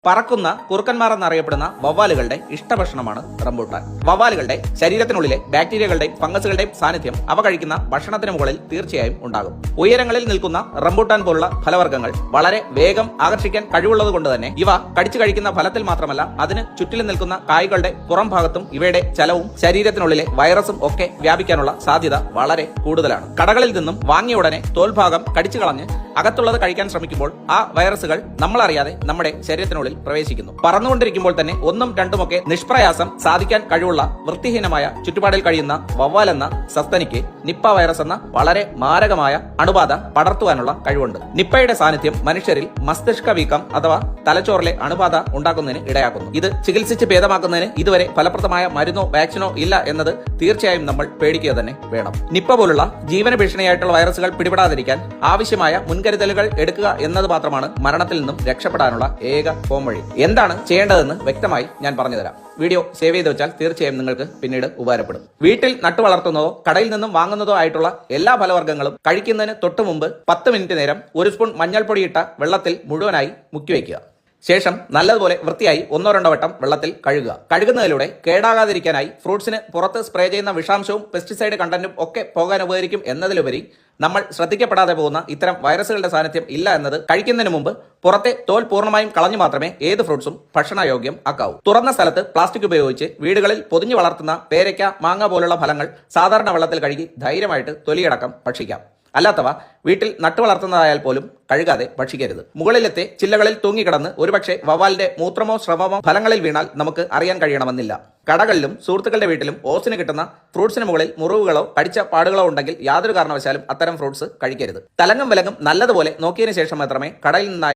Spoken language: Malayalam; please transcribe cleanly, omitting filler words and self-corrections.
പറക്കുന്ന കുറുക്കന്മാർ എന്നറിയപ്പെടുന്ന വവ്വാലുകളുടെ ഇഷ്ടഭക്ഷണമാണ് റംബൂട്ടാൻ. വവ്വാലുകളുടെ ശരീരത്തിനുള്ളിലെ ബാക്ടീരിയകളുടെയും ഫംഗസുകളുടെയും സാന്നിധ്യം അവ കഴിക്കുന്ന ഭക്ഷണത്തിന് മുകളിൽ തീർച്ചയായും ഉണ്ടാകും. ഉയരങ്ങളിൽ നിൽക്കുന്ന റംബൂട്ടാൻ പോലുള്ള ഫലവർഗ്ഗങ്ങൾ വളരെ വേഗം ആകർഷിക്കാൻ കഴിവുള്ളത് കൊണ്ട് തന്നെ ഇവ കടിച്ചു കഴിക്കുന്ന ഫലത്തിൽ മാത്രമല്ല അതിന് ചുറ്റിലും നിൽക്കുന്ന കായ്കളുടെ പുറം ഭാഗത്തും ഇവയുടെ ചലവും ശരീരത്തിനുള്ളിലെ വൈറസും ഒക്കെ വ്യാപിക്കാനുള്ള സാധ്യത വളരെ കൂടുതലാണ്. കടകളിൽ നിന്നും വാങ്ങിയ ഉടനെ തോൽഭാഗം കടിച്ചു കളഞ്ഞ് അകത്തുള്ളത് കഴിക്കാൻ ശ്രമിക്കുമ്പോൾ ആ വൈറസുകൾ നമ്മളറിയാതെ നമ്മുടെ ശരീരത്തിനുള്ളിൽ പ്രവേശിക്കുന്നു. പറന്നുകൊണ്ടിരിക്കുമ്പോൾ തന്നെ ഒന്നും രണ്ടുമൊക്കെ നിഷ്പ്രയാസം സാധിക്കാൻ കഴിവുള്ള വൃത്തിഹീനമായ ചുറ്റുപാടിൽ കഴിയുന്ന വവ്വാൽ എന്ന സസ്തനിക്ക് നിപ്പ വൈറസ് എന്ന വളരെ മാരകമായ അണുബാധ പടർത്തുവാനുള്ള കഴിവുണ്ട്. നിപ്പയുടെ സാന്നിധ്യം മനുഷ്യരിൽ മസ്തിഷ്ക വീക്കം അഥവാ തലച്ചോറിലെ അണുബാധ ഉണ്ടാക്കുന്നതിന് ഇടയാക്കുന്നു. ഇത് ചികിത്സിച്ച് ഭേദമാക്കുന്നതിന് ഇതുവരെ ഫലപ്രദമായ മരുന്നോ വാക്സിനോ ഇല്ല എന്നത് തീർച്ചയായും നമ്മൾ പേടിക്കുക തന്നെ വേണം. നിപ്പ പോലുള്ള ജീവന ഭീഷണിയായിട്ടുള്ള വൈറസുകൾ പിടിപെടാതിരിക്കാൻ ആവശ്യമായ മുൻകരുതലുകൾ എടുക്കുക എന്നത് മാത്രമാണ് മരണത്തിൽ നിന്നും രക്ഷപ്പെടാനുള്ള ഏക പോംവഴി. എന്താണ് ചെയ്യേണ്ടതെന്ന് വ്യക്തമായി ഞാൻ പറഞ്ഞുതരാം. വീഡിയോ സേവ് ചെയ്ത് വെച്ചാൽ തീർച്ചയായും നിങ്ങൾക്ക് പിന്നീട് ഉപകാരപ്പെടും. വീട്ടിൽ നട്ടു വളർത്തുന്നതോ കടയിൽ നിന്നും വാങ്ങുന്നതോ ആയിട്ടുള്ള എല്ലാ ഫലവർഗ്ഗങ്ങളും കഴിക്കുന്നതിന് തൊട്ടു മുമ്പ് 10 മിനിറ്റ് നേരം 1 സ്പൂൺ മഞ്ഞൾപ്പൊടി ഇട്ട വെള്ളത്തിൽ മുഴുവനായി മുക്കിവെക്കുക. ശേഷം നല്ലതുപോലെ വൃത്തിയായി 1-2 വട്ടം വെള്ളത്തിൽ കഴുകുക. കഴുകുന്നതിലൂടെ കേടാകാതിരിക്കാനായി ഫ്രൂട്ട്സിന് പുറത്ത് സ്പ്രേ ചെയ്യുന്ന വിഷാംശവും പെസ്റ്റിസൈഡ് കണ്ടന്റും ഒക്കെ പോകാൻ ഉപകരിക്കും എന്നതിലുപരി നമ്മൾ ശ്രദ്ധിക്കപ്പെടാതെ പോകുന്ന ഇത്തരം വൈറസുകളുടെ സാന്നിധ്യം ഇല്ല എന്നത് കഴിക്കുന്നതിന് മുമ്പ് പുറത്തെ തോൽ പൂർണ്ണമായും കളഞ്ഞു മാത്രമേ ഏത് ഫ്രൂട്ട്സും ഭക്ഷണയോഗ്യം ആക്കാവൂ. തുറന്ന സ്ഥലത്ത് പ്ലാസ്റ്റിക് ഉപയോഗിച്ച് വീടുകളിൽ പൊതിഞ്ഞു വളർത്തുന്ന പേരയ്ക്ക, മാങ്ങ പോലുള്ള ഫലങ്ങൾ സാധാരണ വെള്ളത്തിൽ കഴുകി ധൈര്യമായിട്ട് തൊലിയടക്കം ഭക്ഷിക്കാം. അല്ലാത്തവ വീട്ടിൽ നട്ടു വളർത്തുന്നതായാൽ പോലും കഴുകാതെ ഭക്ഷിക്കരുത്. മുകളിലത്തെ ചില്ലകളിൽ തൂങ്ങിക്കിടന്ന് ഒരുപക്ഷെ വവ്വാലിന്റെ മൂത്രമോ ശ്രവമോ ഫലങ്ങളിൽ വീണാൽ നമുക്ക് അറിയാൻ കഴിയണമെന്നില്ല. കടകളിലും സുഹൃത്തുക്കളുടെ വീട്ടിലും ഓസിന് കിട്ടുന്ന ഫ്രൂട്ട്സിന് മുകളിൽ മുറിവുകളോ കടിച്ച പാടുകളോ ഉണ്ടെങ്കിൽ യാതൊരു കാരണവശാലും അത്തരം ഫ്രൂട്ട്സ് കഴിക്കരുത്. തലങ്ങും വിലങ്ങും നല്ലതുപോലെ നോക്കിയതിനു ശേഷം മാത്രമേ കടയിൽ നിന്നായി